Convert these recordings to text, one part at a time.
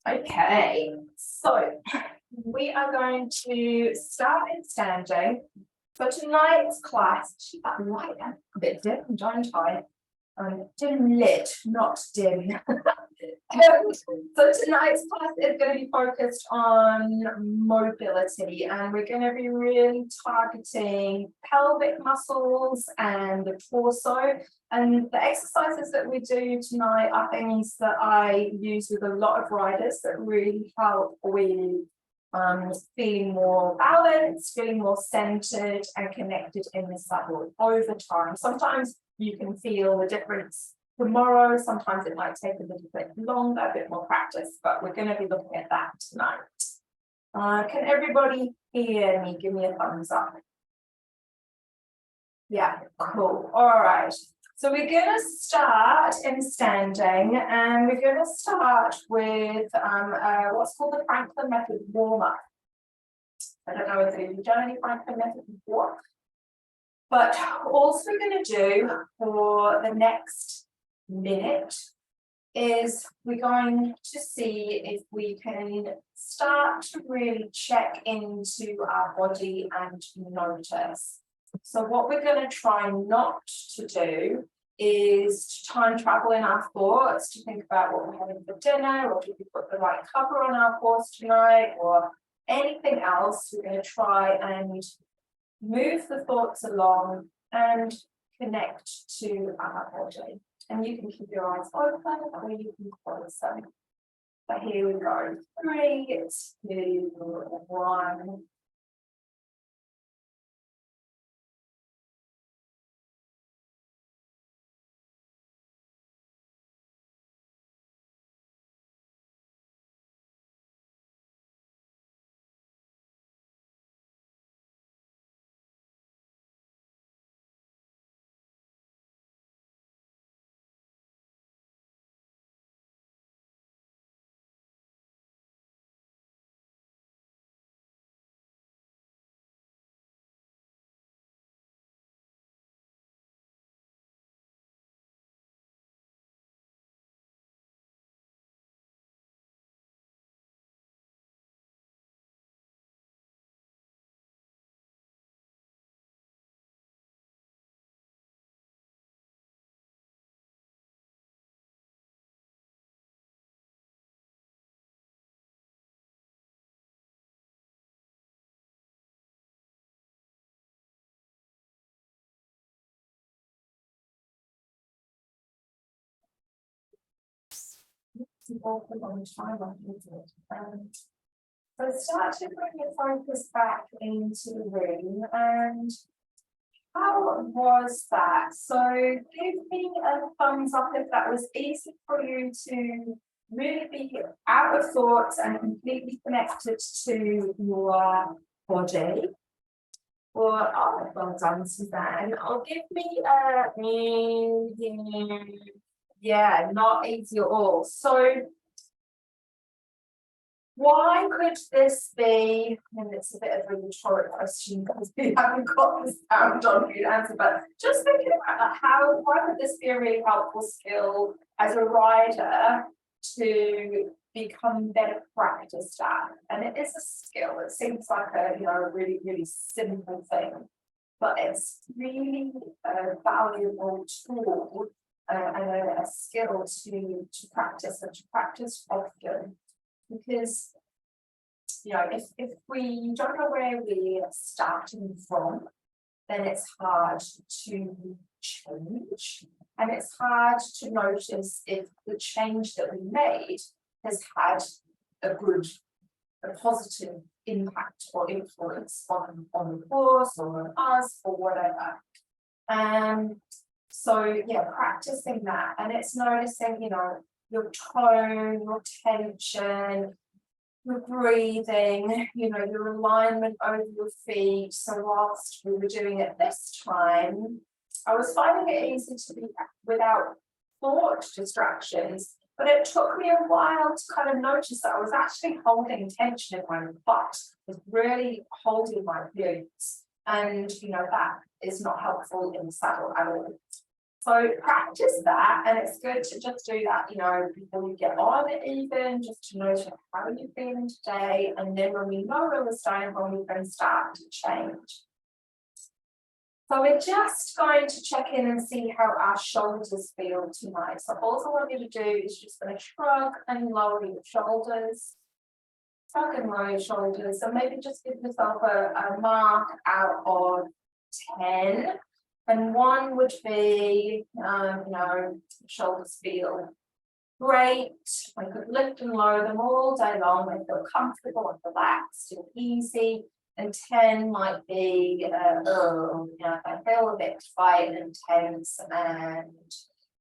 Okay, so we are going to start in standing. For tonight's class, I like that a bit dim, don't I? Dim lit, not dim. So tonight's class is going to be focused on mobility, and we're going to be really targeting pelvic muscles and the torso. And the exercises that we do tonight are things that I use with a lot of riders that really help with feeling more balanced, feeling more centered and connected in the saddle over time. Sometimes you can feel the difference tomorrow, sometimes it might take a little bit longer, a bit more practice, but we're going to be looking at that tonight. Can everybody hear me? Give me a thumbs up. Yeah, cool. All right. So we're going to start in standing, and we're going to start with what's called the Franklin method warm-up. I don't know if you've done any Franklin method before, but all we're going to do for the next minute is we're going to see if we can start to really check into our body and notice. So what we're going to try not to do is to time travel in our thoughts, to think about what we're having for dinner, or did we put the right cover on our horse tonight, or anything else. We're going to try and move the thoughts along and connect to our body. And you can keep your eyes open or you can close them. But here we go. 3, 2, 1. So start to bring your focus back into the room. And how was that? So give me a thumbs up if that was easy for you to really be out of thoughts and completely connected to your body. Or, oh, well done, Suzanne. I'll give me yeah, not easy at all. So why could this be, and it's a bit of a rhetoric question because we haven't got the sound on the answer, but just thinking about that, why would this be a really helpful skill as a rider to become better practiced at? And it is a skill. It seems like a really, really simple thing, but it's really a valuable tool and a skill to practice and to practice often. Because, if we don't know where we're starting from, then it's hard to change. And it's hard to notice if the change that we made has had a positive impact or influence on the horse or on us or whatever. So, practicing that. And it's noticing, your tone, your tension, your breathing, your alignment over your feet. So whilst we were doing it this time, I was finding it easy to be without thought distractions, but it took me a while to kind of notice that I was actually holding tension in my butt, was really holding my glutes. And, that is not helpful in the saddle at all. So practice that, and it's good to just do that, you know, before you get on it even, just to notice how you're feeling today, and then when we know where we're starting from, we can start to change. So we're just going to check in and see how our shoulders feel tonight. So all I want you to do is just going to shrug and lower your shoulders. Shrug and lower your shoulders, and maybe just give yourself a mark out of 10. And 1 would be, you know, shoulders feel great. I could lift and lower them all day long. They feel comfortable and relaxed and easy. And 10 might be, you know, I feel a bit tight and tense, and,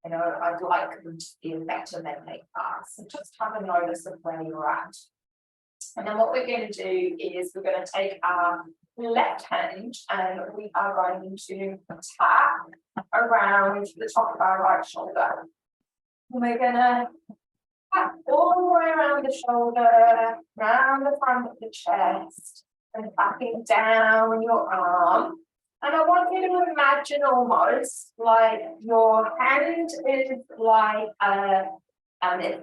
you know, I'd like them to feel better than they are. So just have a notice of where you're at. And then what we're going to do is we're going to take our left hand and we are going to tap around the top of our right shoulder. And we're going to tap all the way around the shoulder, around the front of the chest, and tapping down your arm. And I want you to imagine almost like your hand is like an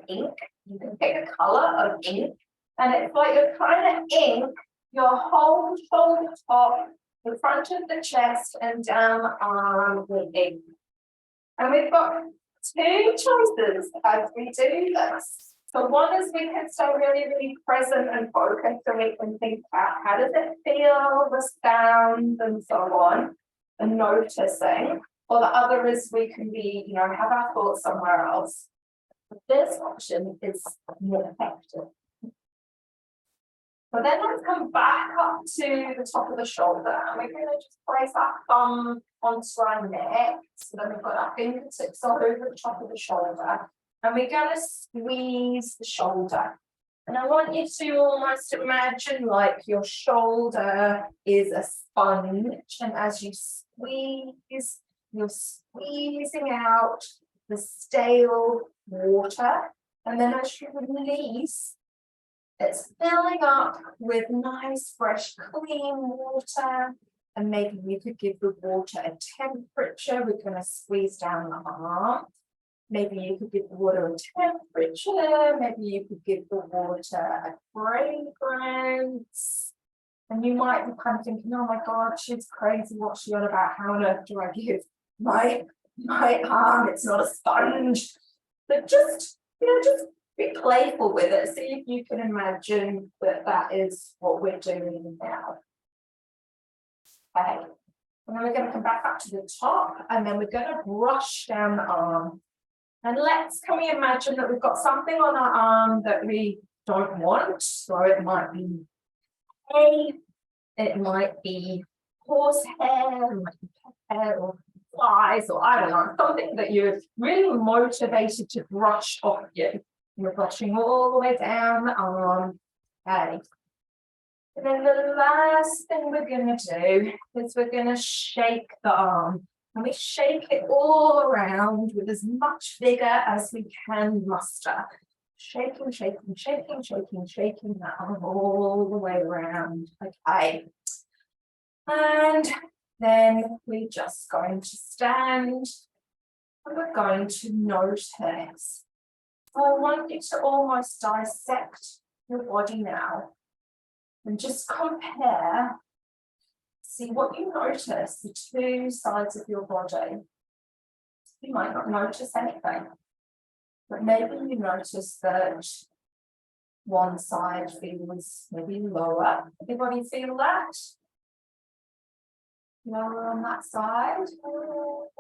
ink. You can pick a color of ink, and it's like you're trying to ink your whole shoulder top, the front of the chest, and down the arm with ink. And we've got 2 choices as we do this. So one is we can stay really, really present and focused, and we can think about how does it feel, the sounds and so on, and noticing. Or the other is we can be, you know, have our thoughts somewhere else. This option is more effective. But then let's come back up to the top of the shoulder, and we're going to just place our thumb onto our neck. So then we've got our fingertips all over the top of the shoulder, and we're going to squeeze the shoulder. And I want you to almost imagine like your shoulder is a sponge, and as you squeeze, you're squeezing out the stale water, and then as you release, it's filling up with nice, fresh, clean water. And maybe you could give the water a temperature. We're going to squeeze down the arm. Maybe you could give the water a temperature. Maybe you could give the water a fragrance. And you might be kind of thinking, oh my God, she's crazy. What's she on about? How on earth do I give my arm? It's not a sponge. But just, you know, just be playful with it. See if you can imagine that is what we're doing now. Okay. And then we're going to come back up to the top, and then we're going to brush down the arm. And can we imagine that we've got something on our arm that we don't want? So it might be hay, it might be horsehair, it might be hair or flies, or I don't know, something that you're really motivated to brush off you. We're brushing all the way down the arm. Okay. And then the last thing we're going to do is we're going to shake the arm. And we shake it all around with as much vigor as we can muster. Shaking, shaking, shaking, shaking, shaking that arm all the way around. Okay. And then we're just going to stand, and we're going to notice. So I want you to almost dissect your body now and just compare, see what you notice, the 2 sides of your body. You might not notice anything, but maybe you notice that one side feels maybe lower. Everybody feel that? Lower on that side? No?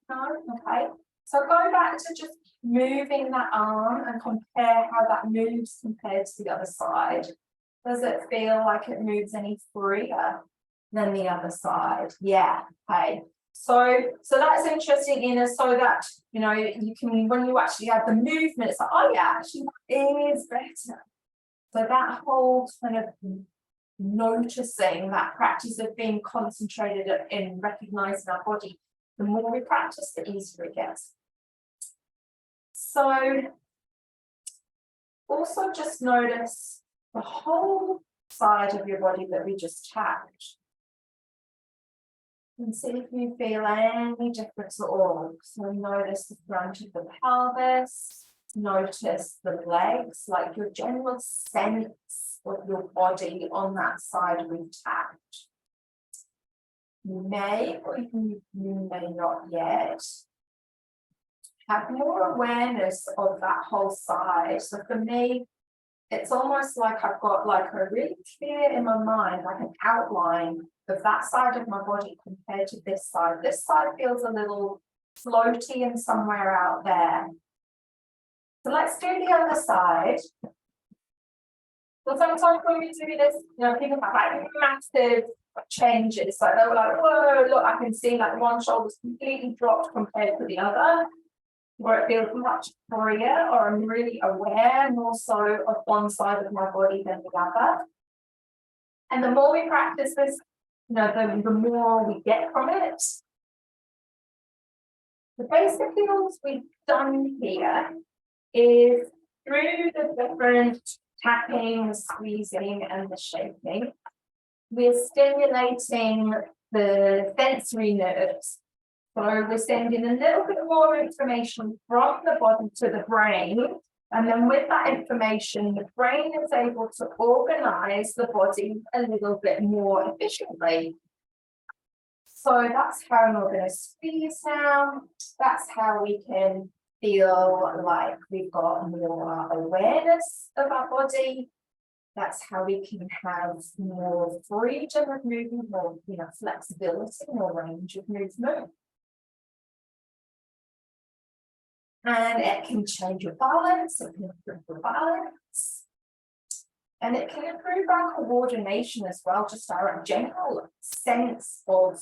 Okay. So go back to just moving that arm and compare how that moves compared to the other side. Does it feel like it moves any freer than the other side? Yeah, okay. So that's interesting, Ina, so that, you know, you can, when you actually have the movement, it's like, oh yeah, actually that is better. So that whole kind of noticing, that practice of being concentrated in recognizing our body, the more we practice, the easier it gets. So also just notice the whole side of your body that we just tapped. And see if you feel any difference at all. So notice the front of the pelvis, notice the legs, like your general sense of your body on that side intact. You may or you may not yet have more awareness of that whole side. So for me, it's almost like I've got like a really clear in my mind, like an outline of that side of my body compared to this side. This side feels a little floaty and somewhere out there. So let's do the other side. So sometimes when we do this, people have like massive changes. Like they were like, whoa, look, I can see like one shoulder's completely dropped compared to the other, where it feels much freer, or I'm really aware more so of one side of my body than the other. And the more we practice this, the more we get from it. The basic things we've done here is through the different tapping, the squeezing, and the shaking, we're stimulating the sensory nerves. So we're sending a little bit more information from the body to the brain. And then with that information, the brain is able to organize the body a little bit more efficiently. So that's how we're going to squeeze now. That's how we can feel like we've got more awareness of our body. That's how we can have more freedom of movement, more flexibility, more range of movement. And it can change your balance, it can improve your balance. And it can improve our coordination as well, just our general sense of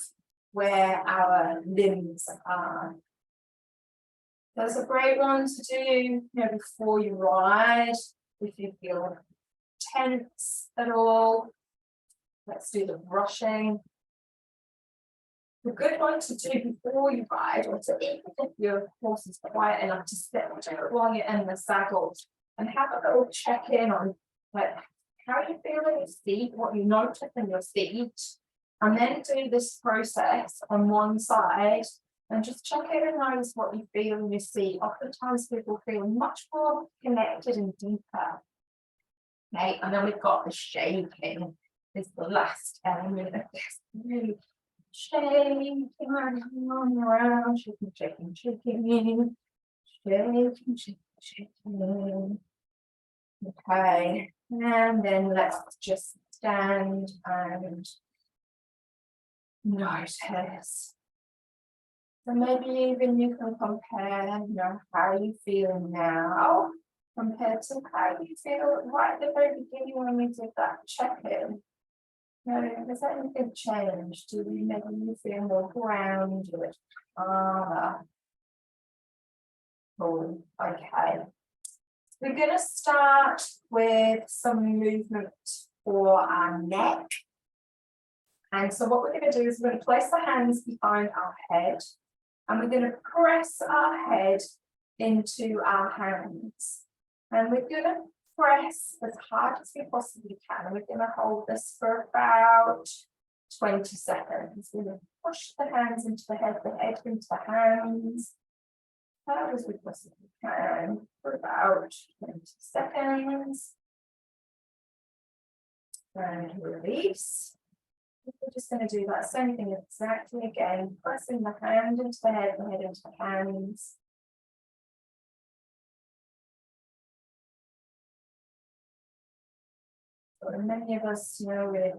where our limbs are. Those are great ones to do before you ride, if you feel tense at all. Let's do the brushing. A good one to do before you ride, or to even if your horse is quiet enough to sit while you're in the saddle, and have a little check-in on like how you feel in your seat, what you notice in your seat, and then do this process on one side and just check in and notice what you feel in your seat. Oftentimes people feel much more connected and deeper. Okay, and then we've got the shaking is the last element of this. Really shaking around, shaking. Okay, and then let's just stand and notice. So maybe even you can compare, how you feel now compared to how you feel right at the very beginning when we did that check-in. Has anything changed? Do you maybe you feel more grounded? Cool. Okay. We're going to start with some movement for our neck. And so what we're going to do is we're going to place the hands behind our head, and we're going to press our head into our hands. And we're going to press as hard as we possibly can. And we're going to hold this for about 20 seconds. We're going to push the hands into the head into the hands, as hard as we possibly can, for about 20 seconds. And release. We're just going to do that same thing exactly again, pressing the hand into the head into the hands. So many of us, we're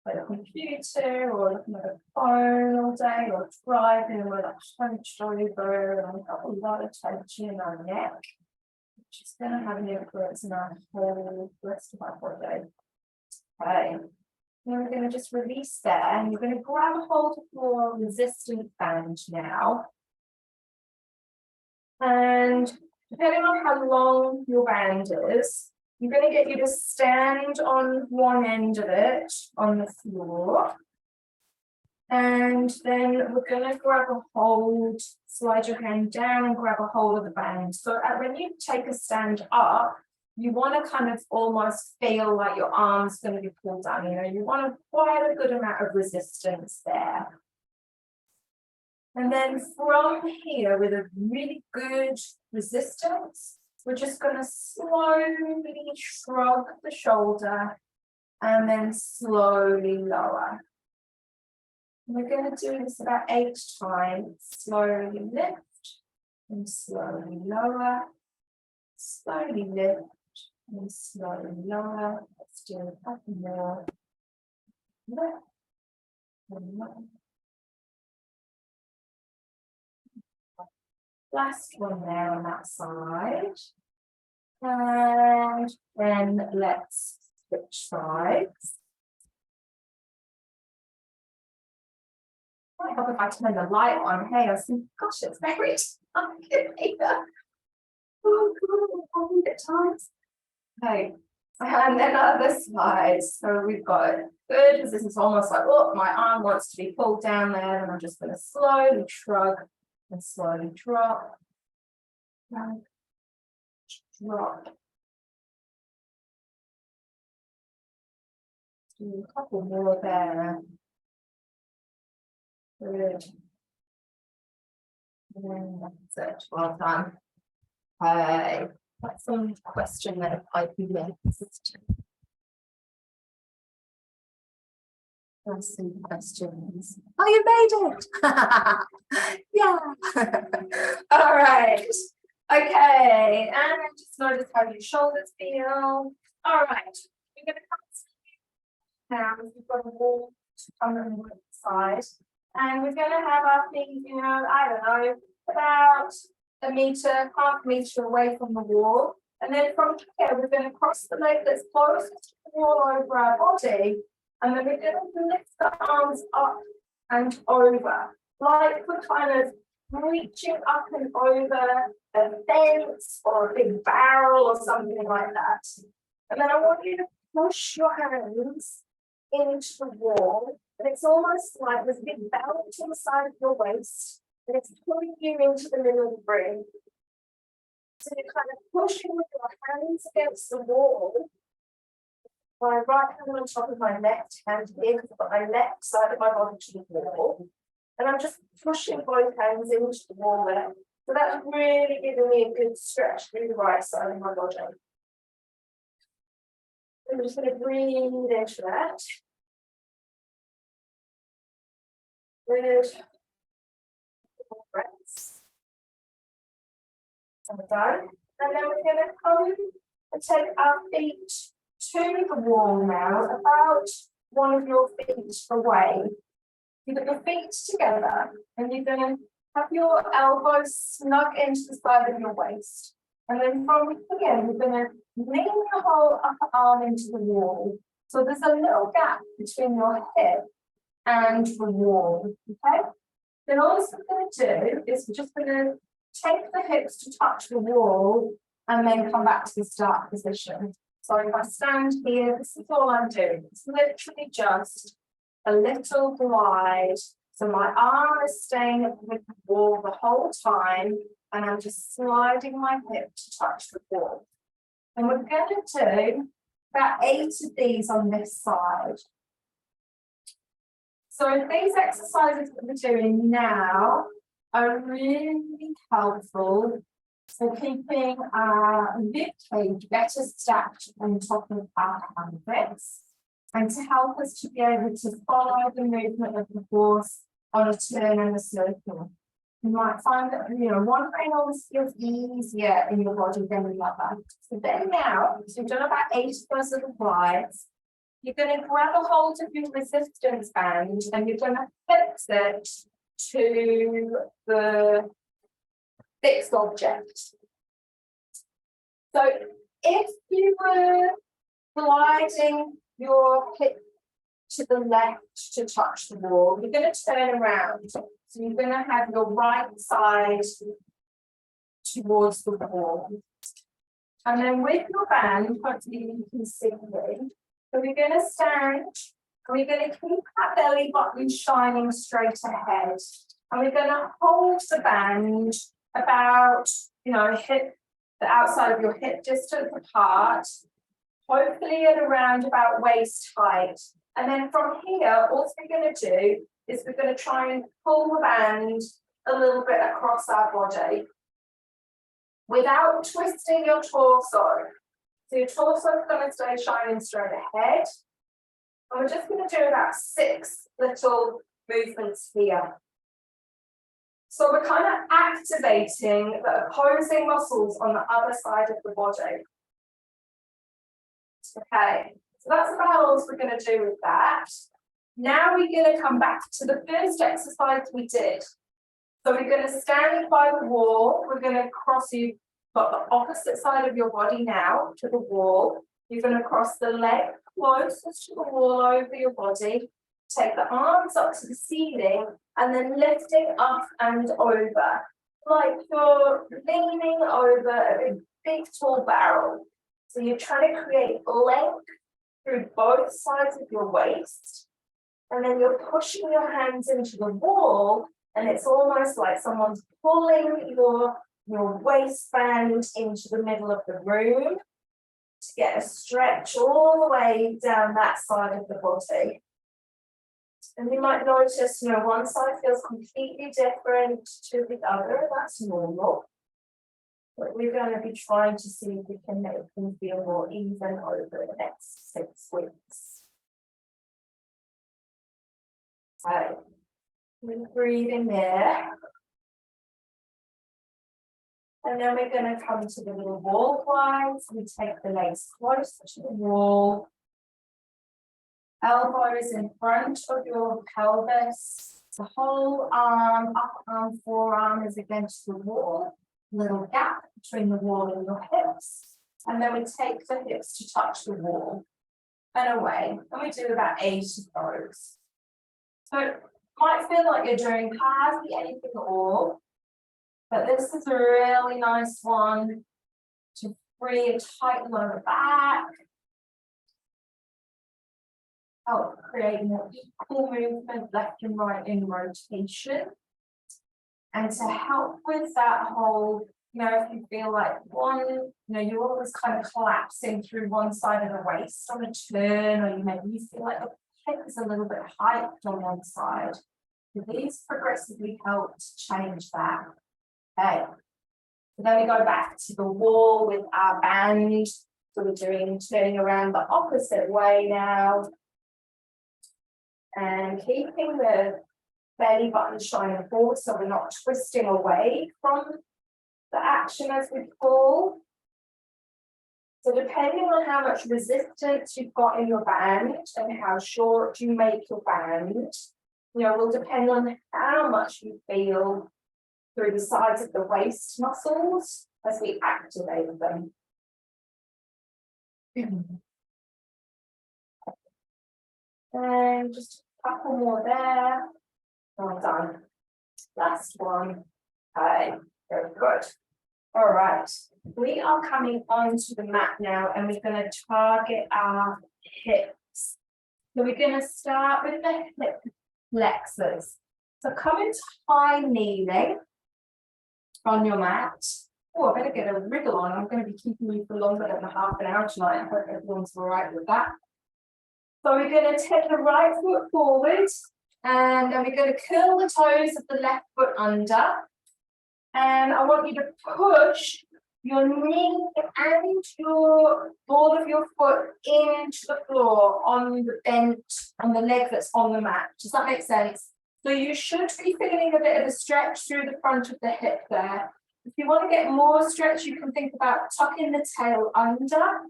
at a computer or looking at a phone all day or driving, we're like hunched over and we've got a lot of tension in our neck, which is going to have an influence in our whole rest of our body. Okay. Then we're going to just release there, and you're going to grab a hold of your resistance band now. And depending on how long your band is, I'm going to get you to stand on one end of it on the floor. And then we're going to grab a hold, slide your hand down and grab a hold of the band. So when you take a stand up, you want to kind of almost feel like your arm's going to be pulled down. You want quite a good amount of resistance there. And then from here, with a really good resistance, we're just going to slowly shrug the shoulder and then slowly lower. We're going to do this about 8 times. Slowly lift and slowly lower. Slowly lift and slowly lower. Let's do a couple more. Lift and lower. Last one there on that side. And then let's switch sides. I hope if I turn the light on, hey, I think, gosh, it's very dark in here. Oh, God, I need it times. Okay, and then other side. So we've got good, because this is almost like, oh, my arm wants to be pulled down there, and I'm just going to slowly shrug and slowly drop. Drop. Do a couple more there. Good. And that's it. Well done. Okay. That's some question that I'd be missed. Let's see the questions. Oh, you made it! Yeah. All right. Okay. And just notice how your shoulders feel. All right. We're going to come now. We've got a wall on the side. And we're going to have our feet, you know, I don't know, about a meter, half meter away from the wall. And then from here, we're going to cross the leg that's closest to the wall over our body. And then we're going to lift the arms up and over, like we're kind of reaching up and over a fence or a big barrel or something like that. And then I want you to push your hands into the wall. And it's almost like there's a big belt to the side of your waist, and it's pulling you into the middle of the room. So you're kind of pushing with your hands against the wall. My right hand on top of my left hand here, because I've got my left side of my body to the wall. And I'm just pushing both hands into the wall there. So that's really giving me a good stretch through the right side of my body. I'm just going to breathe into that. Good. Breaths. And done. And then we're going to come and take our feet to the wall now, about one of your feet away. You put your feet together and you're going to have your elbows snug into the side of your waist. And then from here, you're going to lean your whole upper arm into the wall. So there's a little gap between your hip and the wall, okay? Then all we're going to do is we're just going to take the hips to touch the wall and then come back to the start position. So if I stand here, this is all I'm doing. It's literally just a little glide. So my arm is staying with the wall the whole time, and I'm just sliding my hip to touch the wall. And we're going to do about 8 of these on this side. So these exercises that we're doing now are really helpful for keeping our rib cage better stacked on top of our handbricks, and to help us to be able to follow the movement of the horse on a turn and a circle. You might find that, you know, one thing always feels easier in your body than another. So then now, so we've done about 8 of those little glides. You're going to grab a hold of your resistance band and you're going to fix it to the fixed object. So if you were gliding your hip to the left to touch the wall, you're going to turn around. So you're going to have your right side towards the wall. And then with your band, hopefully you can see me. So we're going to stand, and we're going to keep our belly button shining straight ahead. And we're going to hold the band about, you know, hip, the outside of your hip distance apart, hopefully at around about waist height. And then from here, all we're going to do is we're going to try and pull the band a little bit across our body without twisting your torso. So your torso is going to stay shining straight ahead. And we're just going to do about 6 little movements here. So we're kind of activating the opposing muscles on the other side of the body. Okay, so that's about all we're going to do with that. Now we're going to come back to the first exercise we did. So we're going to stand by the wall. We're going to cross, you've got the opposite side of your body now to the wall. You're going to cross the leg closest to the wall over your body. Take the arms up to the ceiling and then lifting up and over. Like you're leaning over a big tall barrel. So you're trying to create length through both sides of your waist. And then you're pushing your hands into the wall, and it's almost like someone's pulling your waistband into the middle of the room to get a stretch all the way down that side of the body. And you might notice, one side feels completely different to the other. That's normal. But we're going to be trying to see if we can make them feel more even over the next 6 weeks. So, we're breathing there. And then we're going to come to the little wall glides. We take the legs closer to the wall. Elbows in front of your pelvis. The whole arm, upper arm, forearm is against the wall. Little gap between the wall and your hips. And then we take the hips to touch the wall and away. And we do about 8 of those. So it might feel like you're doing hardly anything at all, but this is a really nice one to free and tighten lower back. Help create more equal movement left and right in rotation. And to help with that whole, if you feel like you're always kind of collapsing through one side of the waist on a turn, or you feel like the hip is a little bit hiked on one side. So these progressively help to change that. Okay. So then we go back to the wall with our band. So we're turning around the opposite way now. And keeping the belly button shining forward so we're not twisting away from the action as we pull. So depending on how much resistance you've got in your band and how short you make your band, will depend on how much you feel through the sides of the waist muscles as we activate them. And just a couple more there. Well done. Last one. Okay, very good. All right, we are coming onto the mat now and we're going to target our hips. So we're going to start with the hip flexors. So come into high kneeling on your mat. Oh, I better get a wriggle on. I'm going to be keeping you for longer than half an hour tonight. I hope everyone's all right with that. So we're going to take the right foot forward and then we're going to curl the toes of the left foot under. And I want you to push your knee and your ball of your foot into the floor on the bent, on the leg that's on the mat. Does that make sense? So you should be feeling a bit of a stretch through the front of the hip there. If you want to get more stretch, you can think about tucking the tail under.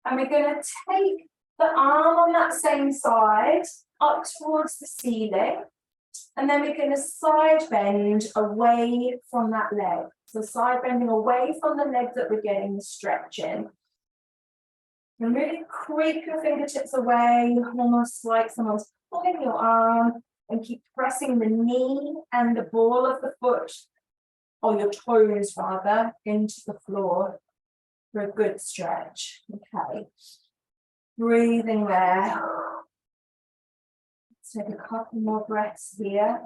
And we're going to take the arm on that same side up towards the ceiling. And then we're going to side bend away from that leg. So side bending away from the leg that we're getting the stretch in. And really creep your fingertips away, almost like someone's pulling your arm, and keep pressing the knee and the ball of the foot, or your toes rather, into the floor for a good stretch. Okay. Breathing there. Let's take a couple more breaths here.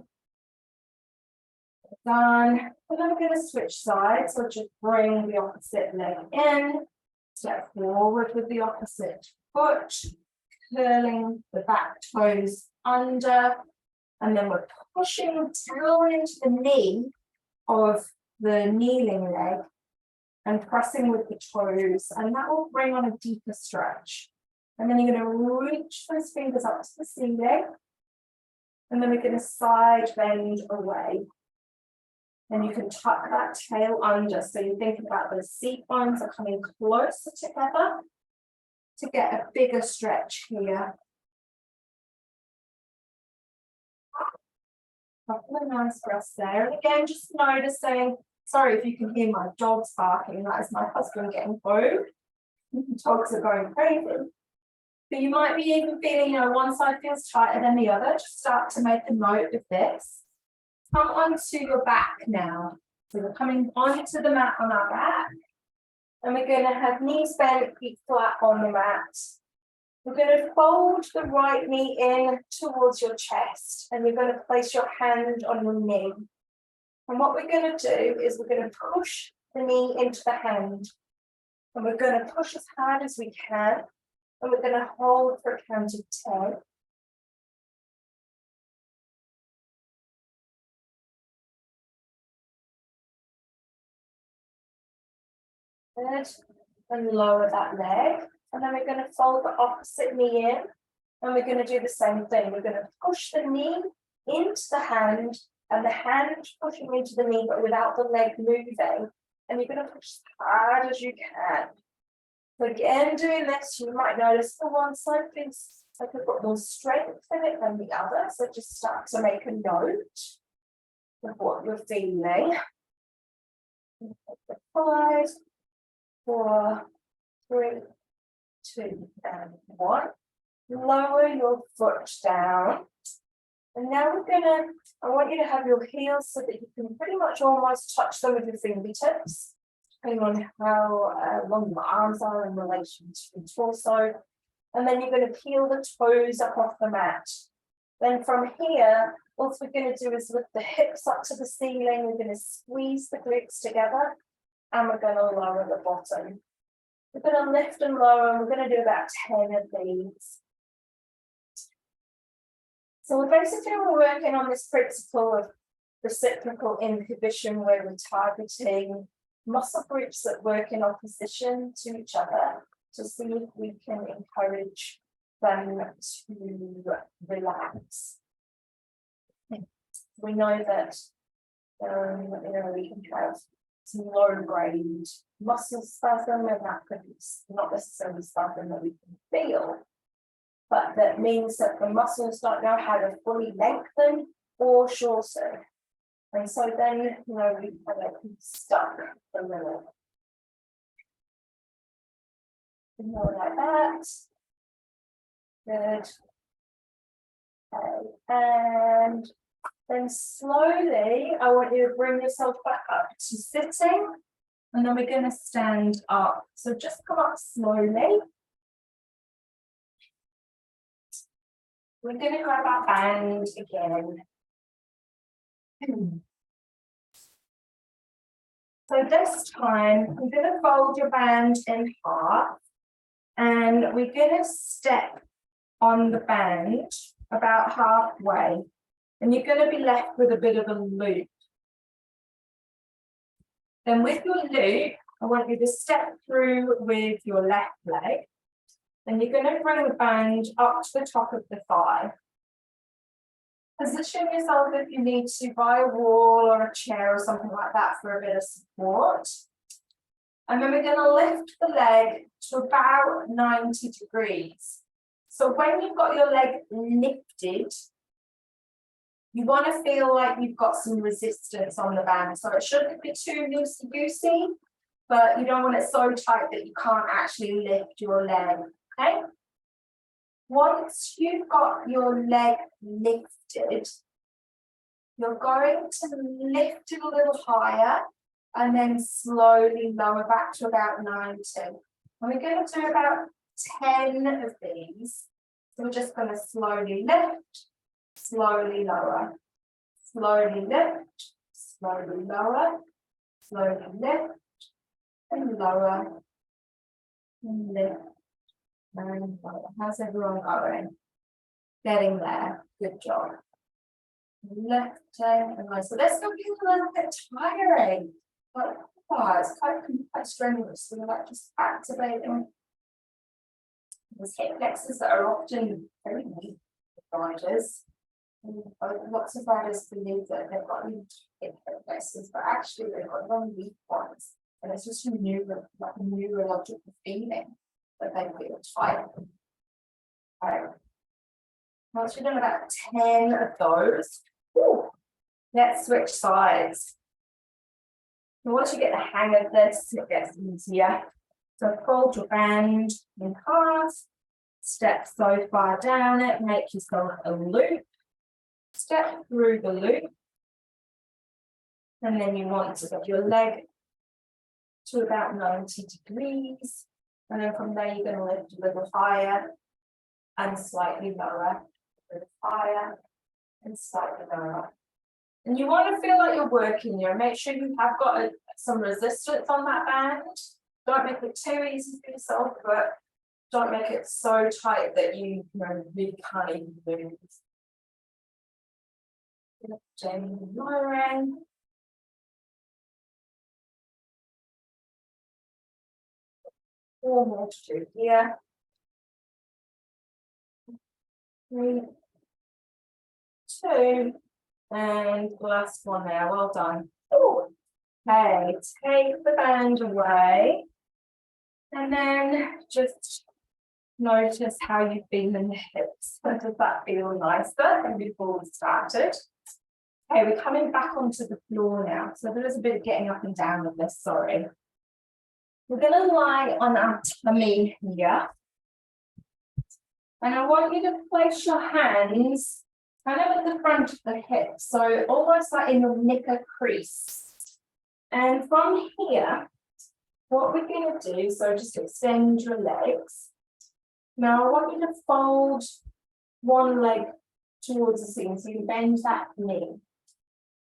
Done. And then we're going to switch sides. So just bring the opposite leg in. Step forward with the opposite foot. Curling the back toes under. And then we're pushing down into the knee of the kneeling leg and pressing with the toes, and that will bring on a deeper stretch. And then you're going to reach those fingers up to the ceiling, and then we're going to side bend away. And you can tuck that tail under, so you think about those seat bones are coming closer together to get a bigger stretch here. Couple of nice breaths there. And again, just noticing, sorry if you can hear my dogs barking, that is my husband getting home. Dogs are going crazy. But you might be even feeling, one side feels tighter than the other. Just start to make a note of this. Come onto your back now. So we're coming onto the mat on our back. And we're going to have knees bent, feet flat on the mat. We're going to fold the right knee in towards your chest, and you're going to place your hand on your knee. And what we're going to do is we're going to push the knee into the hand, and we're going to push as hard as we can, and we're going to hold for a count of 10. Good. And lower that leg. And then we're going to fold the opposite knee in, and we're going to do the same thing. We're going to push the knee into the hand, and the hand pushing into the knee, but without the leg moving. And you're going to push as hard as you can. So again, doing this, you might notice the one side feels like we've got more strength in it than the other. So just start to make a note of what you're feeling. 5, 4, 3, 2, and 1. Lower your foot down. And now I want you to have your heels so that you can pretty much almost touch them with your fingertips, depending on how long your arms are in relation to your torso. And then you're going to peel the toes up off the mat. Then from here, what we're going to do is lift the hips up to the ceiling. We're going to squeeze the glutes together, and we're going to lower the bottom. We're going to lift and lower, and we're going to do about 10 of these. So we're working on this principle of reciprocal inhibition, where we're targeting muscle groups that work in opposition to each other to see if we can encourage them to relax. We know that we can have some low-grade muscle spasm, and that could be not necessarily spasm that we can feel, but that means that the muscles don't know how to fully lengthen or shorten. And so then, we kind of stuck a little. More like that. Good. Okay. And then slowly, I want you to bring yourself back up to sitting, and then we're going to stand up. So just come up slowly. We're going to grab our band again. So this time, we're going to fold your band in half, and we're going to step on the band about halfway. And you're going to be left with a bit of a loop. Then with your loop, I want you to step through with your left leg. And you're going to bring the band up to the top of the thigh. Position yourself if you need to by a wall or a chair or something like that for a bit of support. And then we're going to lift the leg to about 90 degrees. So when you've got your leg lifted, you want to feel like you've got some resistance on the band. So it shouldn't be too loosey-goosey, but you don't want it so tight that you can't actually lift your leg, okay? Once you've got your leg lifted, you're going to lift it a little higher and then slowly lower back to about 90. And we're going to do about 10 of these. So we're just going to slowly lift, slowly lower, slowly lift, slowly lower, slowly lift, and lower, and lift, and lower. How's everyone going? Getting there. Good job. lifting and right. So this can be a little bit tiring, but it's quite strenuous. So we're like just activating these hip flexors that are often very weak riders. Lots of riders believe that they've got hip flexors, but actually they've got very weak ones, and it's just a neurological feeling that they feel tired. Once you've done about 10 of those, let's switch sides. And once you get the hang of this, it gets easier. So fold your band in half, step so far down it, make yourself a loop, step through the loop, and then you want to get your leg to about 90 degrees, and then from there you're going to lift a little higher and slightly lower, a little higher and slightly lower. And you want to feel like you're working here. Make sure you have got some resistance on that band. Don't make it too easy for yourself, but don't make it so tight that you really can't even move. Lifting and lowering. Four more to do here. 3, 2, and last one there. Well done. Ooh. Okay, take the band away, and then just notice how you feel in the hips. Does that feel nicer than before we started? Okay, we're coming back onto the floor now. So there is a bit of getting up and down with this, sorry. We're going to lie on our tummy here. And I want you to place your hands kind of at the front of the hip, so almost like in the knicker crease. And from here, what we're going to do, so just extend your legs. Now I want you to fold one leg towards the ceiling, so you bend that knee.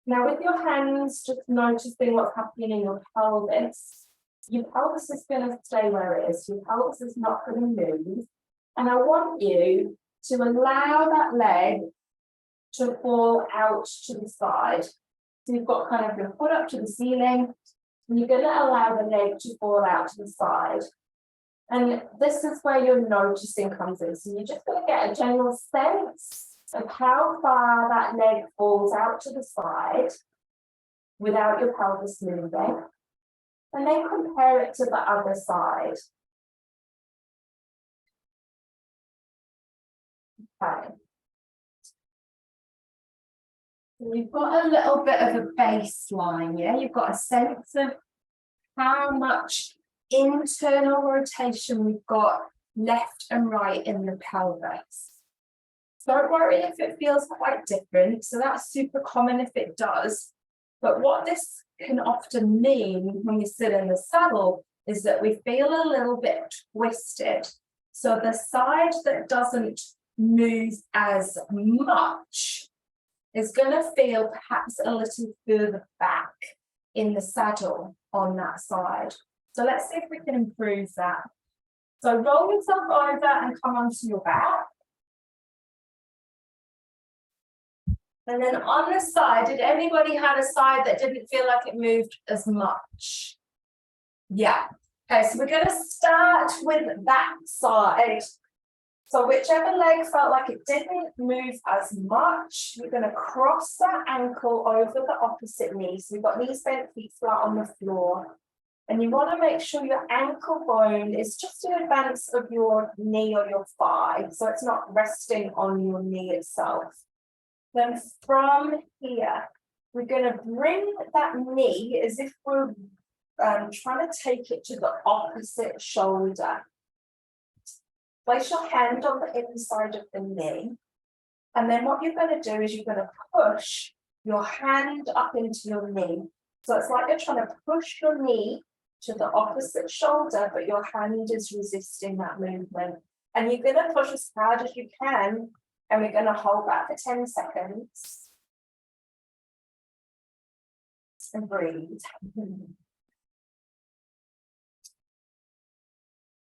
Now with your hands, just noticing what's happening in your pelvis. Your pelvis is going to stay where it is. Your pelvis is not going to move. And I want you to allow that leg to fall out to the side. So you've got kind of your foot up to the ceiling, and you're going to allow the leg to fall out to the side. And this is where your noticing comes in. So you're just going to get a general sense of how far that leg falls out to the side without your pelvis moving. And then compare it to the other side. Okay. So you've got a little bit of a baseline, yeah? You've got a sense of how much internal rotation we've got left and right in the pelvis. Don't worry if it feels quite different. So that's super common if it does. But what this can often mean when we sit in the saddle is that we feel a little bit twisted. So the side that doesn't move as much is going to feel perhaps a little further back in the saddle on that side. So let's see if we can improve that. So roll yourself over and come onto your back. And then on the side, did anybody have a side that didn't feel like it moved as much? Yeah. Okay, so we're going to start with that side. So whichever leg felt like it didn't move as much, we're going to cross that ankle over the opposite knee. So we've got knees bent, feet flat on the floor. And you want to make sure your ankle bone is just in advance of your knee or your thigh. So it's not resting on your knee itself. Then from here, we're going to bring that knee as if we're trying to take it to the opposite shoulder. Place your hand on the inside of the knee. And then what you're going to do is you're going to push your hand up into your knee. So it's like you're trying to push your knee to the opposite shoulder, but your hand is resisting that movement. And you're going to push as hard as you can. And we're going to hold that for 10 seconds. And breathe.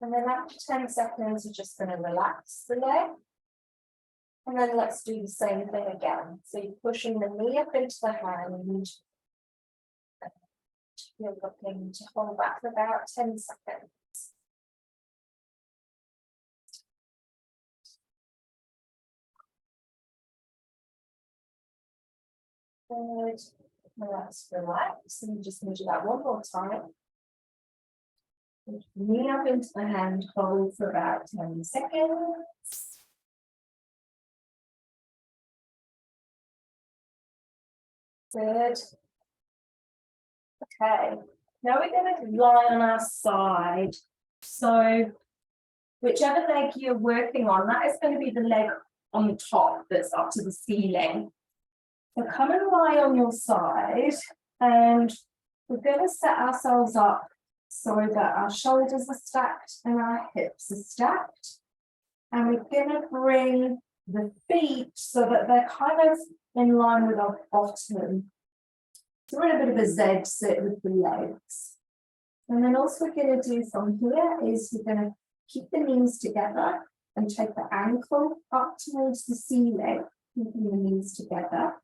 And then after 10 seconds, you're just going to relax the leg. And then let's do the same thing again. So you're pushing the knee up into the hand. You're looking to hold back for about 10 seconds. Good. Now let's relax and just do that one more time. Knee up into the hand, hold for about 10 seconds. Good. Okay, now we're going to lie on our side. So whichever leg you're working on, that is going to be the leg on the top that's up to the ceiling. So come and lie on your side, and we're going to set ourselves up so that our shoulders are stacked and our hips are stacked. And we're going to bring the feet so that they're kind of in line with our bottom. So we're in a bit of a Z sit with the legs. And then also we're going to do from here is we're going to keep the knees together and take the ankle up towards the ceiling, keeping the knees together.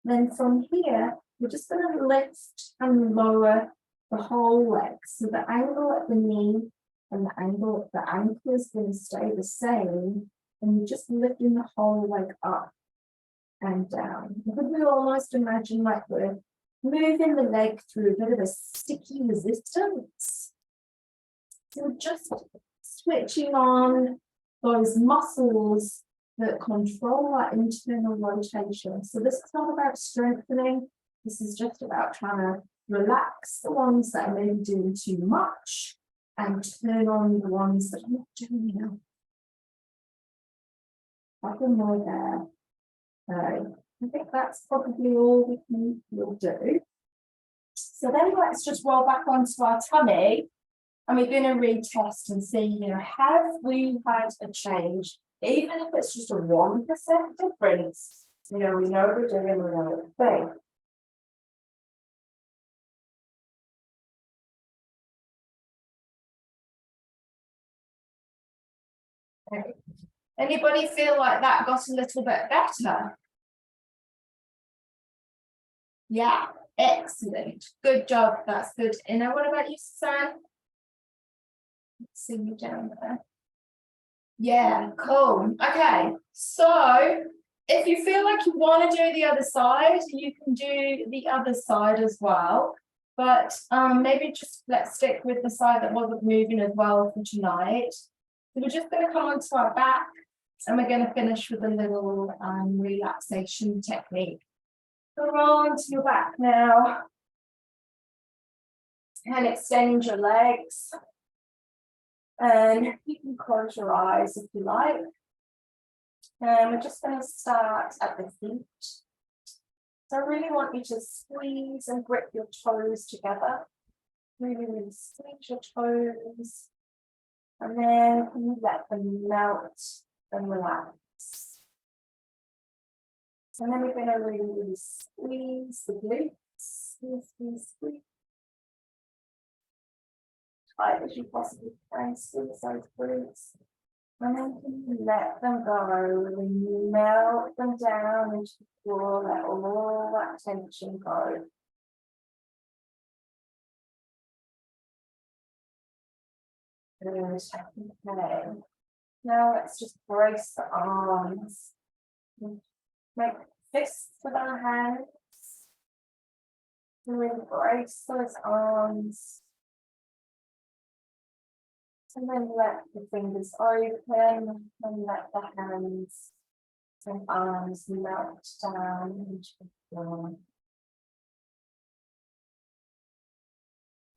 Then from here, we're just going to lift and lower the whole leg. So the angle at the knee and the angle at the ankle is going to stay the same. And you're just lifting the whole leg up and down. You could almost imagine like we're moving the leg through a bit of a sticky resistance. So we're just switching on those muscles that control that internal rotation. So this is not about strengthening. This is just about trying to relax the ones that are maybe doing too much and turn on the ones that are not doing enough. Nothing more there. I think that's probably all we'll do. So then let's just roll back onto our tummy, and we're going to retest and see, have we had a change? Even if it's just a 1% difference, we know we're doing the right thing. Okay. Anybody feel like that got a little bit better? Yeah, excellent. Good job. That's good. And now what about you, Suzanne? Let's see you down there. Yeah, cool. Okay, so if you feel like you want to do the other side, you can do the other side as well. But maybe just let's stick with the side that wasn't moving as well for tonight. So we're just going to come onto our back, and we're going to finish with a little relaxation technique. So roll onto your back now. And extend your legs. And you can close your eyes if you like. And we're just going to start at the feet. So I really want you to squeeze and grip your toes together. Really, really squeeze your toes. And then you let them melt and relax. And then we're going to really, really squeeze the glutes. Squeeze, squeeze, squeeze. Tight as you possibly can, squeeze those glutes. And then you let them go, and you melt them down into the floor, let all that tension go. Good. Okay. Now let's just brace the arms. Make fists with our hands. Really brace those arms. And then let the fingers open and let the hands and arms melt down into the floor.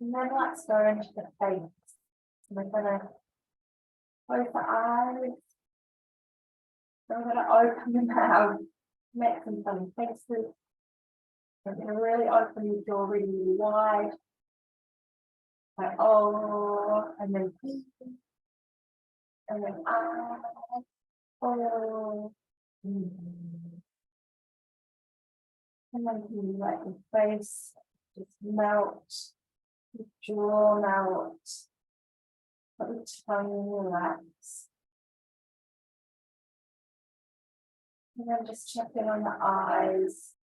And then let's go into the face. We're going to close the eyes. We're going to open the mouth, make some funny faces. We're going to really open your jaw really, really wide. Like, oh, and then E, and then I, oh, and then you let your face just melt, your jaw melt, let the tongue relax. And then just check in on the eyes.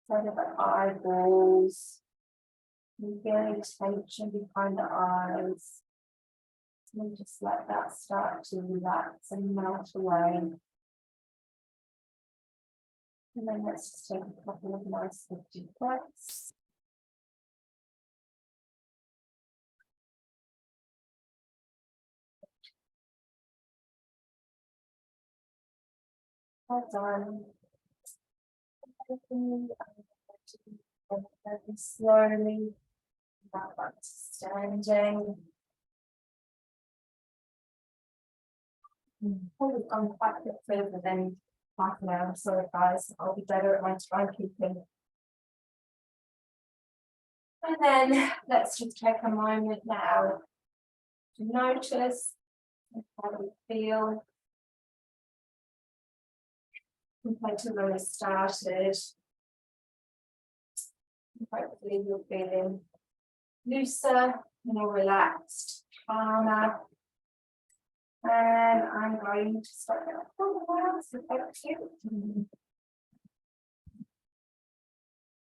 Sort of the eyeballs. You feel tension behind the eyes. And just let that start to relax and melt away. And then let's just take a couple of nice deep breaths. Well done. Very slowly back to standing. Probably gone quite a bit further than half an hour, sorry guys, I'll be better at my timekeeping. And then let's just take a moment now to notice how we feel compared to when we started. Hopefully you're feeling looser, more relaxed, calmer. And I'm going to start that for a while, so thank you.